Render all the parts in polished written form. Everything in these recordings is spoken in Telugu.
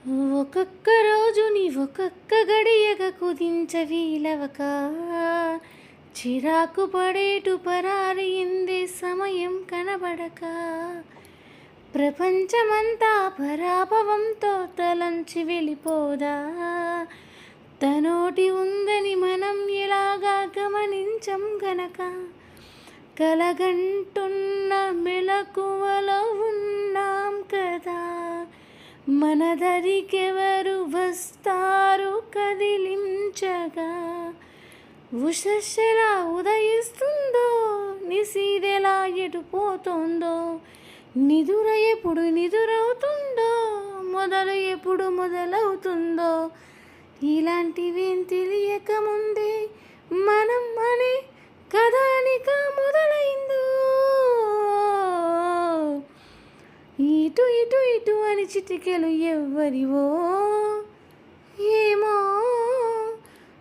ఒక్కొక్క రోజుని ఒక్కొక్క గడియగా కుదించవీలవక చిరాకు పడేటు పరారిందే సమయం కనబడక ప్రపంచమంతా పరాభవంతో తలంచి వెళ్ళిపోదా తనోటి ఉందని మనం ఎలాగా గమనించం గనక కలగంటున్న మెలకువలో ఉన్నాం కదా మన దరికెవరు వస్తారు కదిలించగా ఉషస్సెలా ఉదయిస్తుందో నిశీదెలా ఎటుపోతుందో నిదుర ఎప్పుడు నిదురవుతుందో మొదలు ఎప్పుడు మొదలవుతుందో ఇలాంటివేం తెలియక ముందే మనం అనే కథానిక మొదలైందో ఇటు ఇటు ఇటు అని చిటికెలు ఎవ్వరివో ఏమో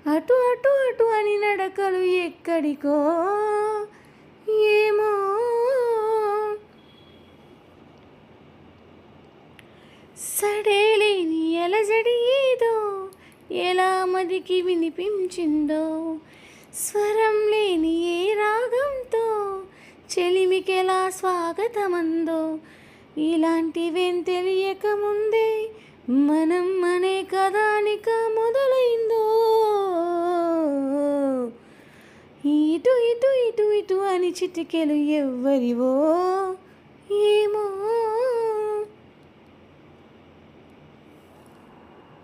అటు అటు అటు అని నడకలు ఎక్కడికో ఏమో సడేలేని ఎలజడి ఏదో ఎలా మదికి వినిపించిందో స్వరం లేని ఏ రాగంతో చెలిమికెలా స్వాగతమందో ఇలాంటివేం తెలియక ముందే మనం అనే కథానిక మొదలైందో ఇటు ఇటు ఇటు ఇటు అని చిటికెలు ఎవ్వరివో ఏమో